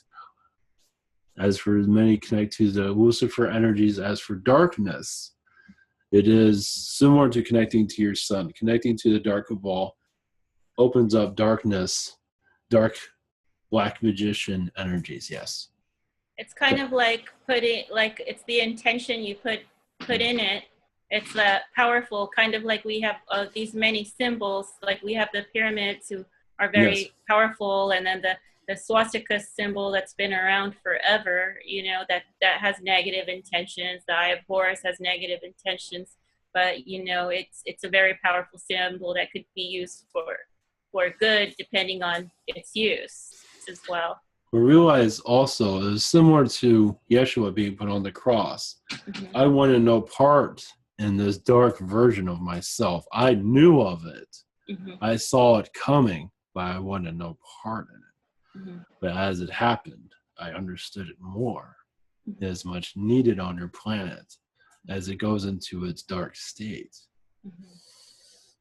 As for many connect to the Lucifer energies, as for darkness, it is similar to connecting to your sun. Connecting to the dark cabal opens up darkness, dark black magician energies, yes. It's kind of like it's the intention you put in it. It's powerful, kind of like we have these many symbols, like we have the pyramids who are very powerful, and then the swastika symbol that's been around forever, that has negative intentions. The Eye of Horus has negative intentions, but it's a very powerful symbol that could be used for good depending on its use as well. We realize also it is similar to Yeshua being put on the cross. I wanted no part in this dark version of myself. I knew of it. I saw it coming, but I wanted no part in it. But as it happened, I understood it more. It is much needed on your planet as it goes into its dark state.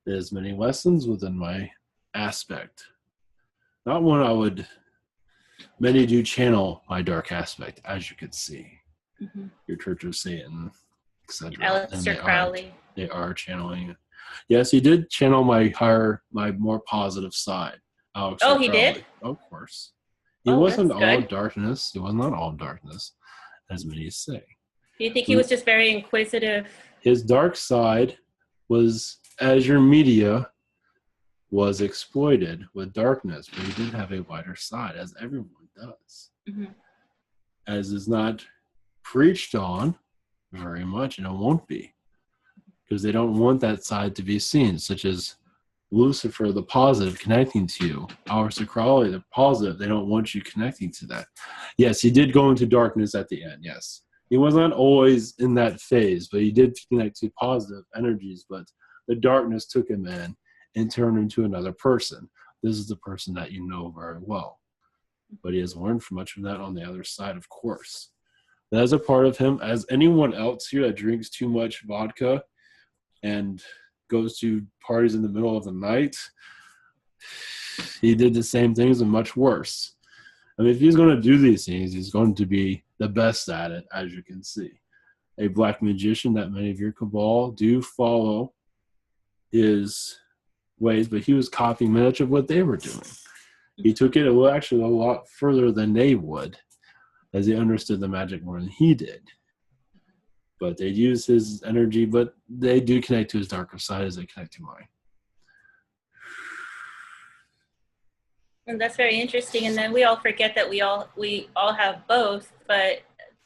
There's many lessons within my aspect. Not one many do channel my dark aspect, as you could see. Your Church of Satan, etc. Aleister Crowley. They are channeling it. Yes, he did channel my more positive side. He Crowley. Did? Of course. He wasn't all darkness. He was not all darkness, as many say. Do you think he was just very inquisitive? His dark side was, as your media was exploited with darkness, but he did have a lighter side, as everyone does. As is not preached on very much, and it won't be, because they don't want that side to be seen, such as Lucifer, the positive, connecting to you. Aleister Crowley, the positive, they don't want you connecting to that. Yes, he did go into darkness at the end, yes. He was not always in that phase, but he did connect to positive energies, but the darkness took him in and turned him into another person. This is the person that you know very well. But he has learned much from that on the other side, of course. That is a part of him, as anyone else here that drinks too much vodka and goes to parties in the middle of the night. He did the same things and much worse. I mean, if he's going to do these things, he's going to be the best at it, as you can see. A black magician that many of your cabal do follow his ways, but he was copying much of what they were doing. He took it actually a lot further than they would, as he understood the magic more than he did. But they use his energy, but they do connect to his darker side as they connect to mine. And that's very interesting. And then we all forget that we all have both, but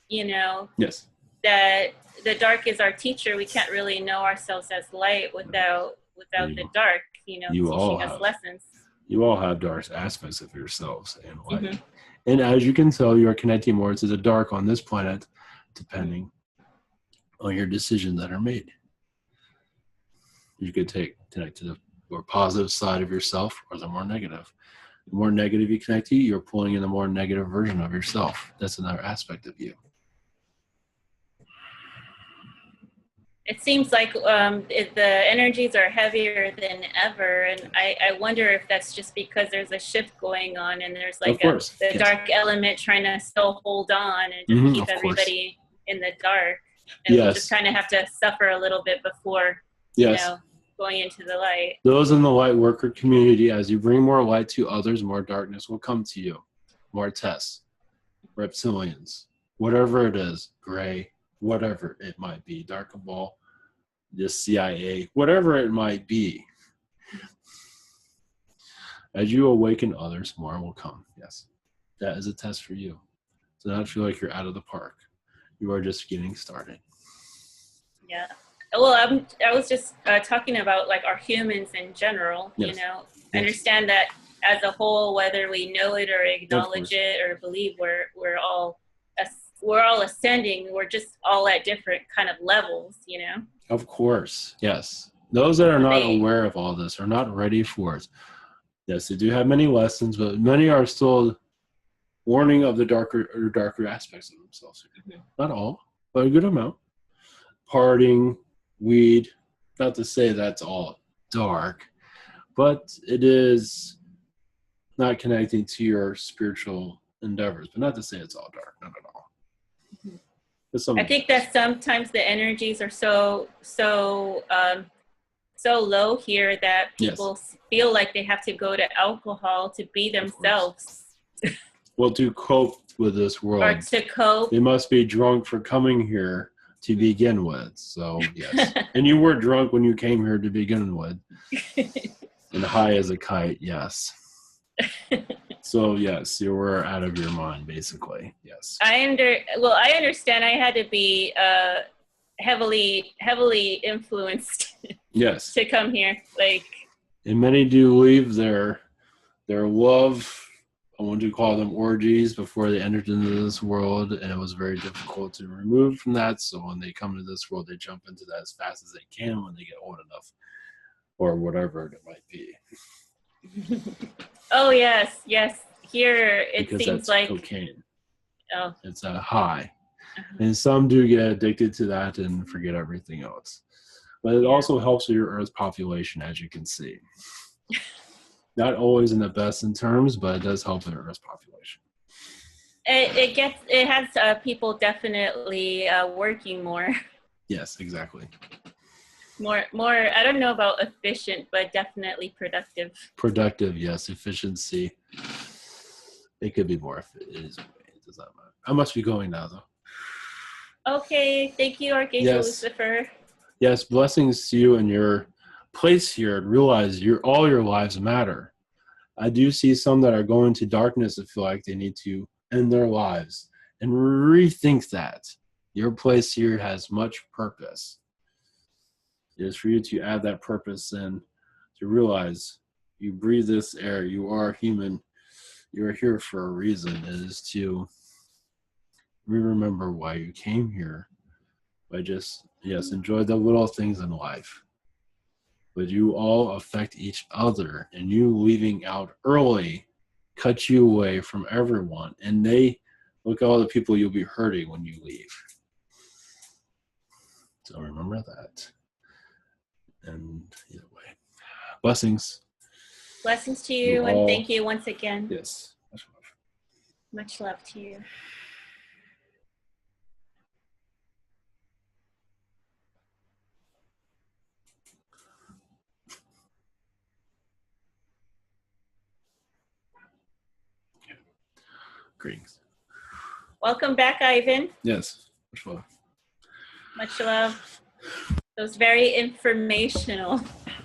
you know, Yes. that the dark is our teacher. We can't really know ourselves as light without the dark, you know, teaching us lessons. You all have dark aspects of yourselves and light. Mm-hmm. And as you can tell, you are connecting more to the dark on this planet, depending on your decisions that are made. You could connect to the more positive side of yourself or the more negative. The more negative you connect to, you're pulling in the more negative version of yourself. That's another aspect of you. It seems like the energies are heavier than ever, and I wonder if that's just because there's a shift going on, and there's like the dark element trying to still hold on and just keep everybody in the dark, and we just kind of have to suffer a little bit before you know, going into the light. Those in the light worker community, as you bring more light to others, more darkness will come to you. More tests, reptilians, whatever it is, gray, whatever it might be, dark cabal, the CIA, whatever it might be. As you awaken others, more will come. Yes, that is a test for you. So not feel like you're out of the park. You are just getting started. Yeah. Well, I was just talking about like our humans in general. You know, I understand that as a whole, whether we know it or acknowledge it or believe we're all ascending. We're just all at different kind of levels. You know. Of course, yes. Those that are not aware of all this are not ready for it. Yes, they do have many lessons, but many are still warning of the darker aspects of themselves. Mm-hmm. Not all, but a good amount. Partying, weed, not to say that's all dark, but it is not connecting to your spiritual endeavors. But not to say it's all dark, not at all. I think that sometimes the energies are so low here that people feel like they have to go to alcohol to be themselves. Well, to cope with this world. Or to cope. They must be drunk for coming here to begin with. So, yes. And you were drunk when you came here to begin with. And high as a kite, yes. So, yes, you were out of your mind, basically. Yes. I understand I had to be heavily influenced to come here. Like, and many do leave their love, I want to call them orgies, before they entered into this world, and it was very difficult to remove from that. So when they come to this world, they jump into that as fast as they can when they get old enough, or whatever it might be. Oh yes. Here because seems like cocaine. Oh, it's a high, and some do get addicted to that and forget everything else. But it also helps with your Earth population, as you can see. Not always in the best in terms, but it does help with the Earth population. It has people definitely working more. Yes, exactly. More. I don't know about efficient, but definitely productive. Productive, yes. Efficiency. It could be more. It does not matter. I must be going now, though. Okay. Thank you, Archangel Lucifer. Yes, blessings to you and your place here, and realize all your lives matter. I do see some that are going to darkness and feel like they need to end their lives, and rethink that. Your place here has much purpose. It is for you to add that purpose in, to realize you breathe this air, you are human, you are here for a reason. It is to remember why you came here, by just, enjoy the little things in life. But you all affect each other, and you leaving out early cut you away from everyone. And look at all the people you'll be hurting when you leave. So remember that. And either way, blessings. Blessings to you, and thank you once again. Yes, much love. Much love to you. Greetings. Welcome back, Ivan. Yes, much love. Much love. It was very informational.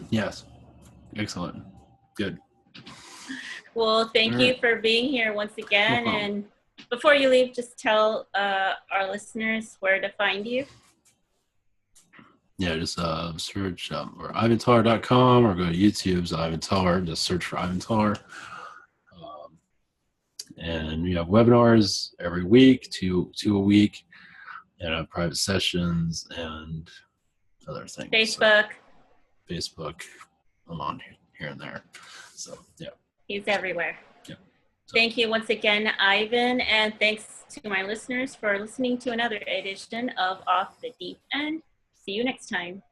Yes, excellent. Good. Well, thank you right. for being here once No again. problem. And before you leave, just tell our listeners where to find you. Yeah, just search or ivantar.com or go to YouTube's Ivan Tar. Just search for Ivan Tar. And we have webinars every week, two a week, and private sessions and other things. Facebook. So, Facebook, I'm on here and there. So yeah. He's everywhere. Yeah. So. Thank you once again, Ivan, and thanks to my listeners for listening to another edition of Off the Deep End. See you next time.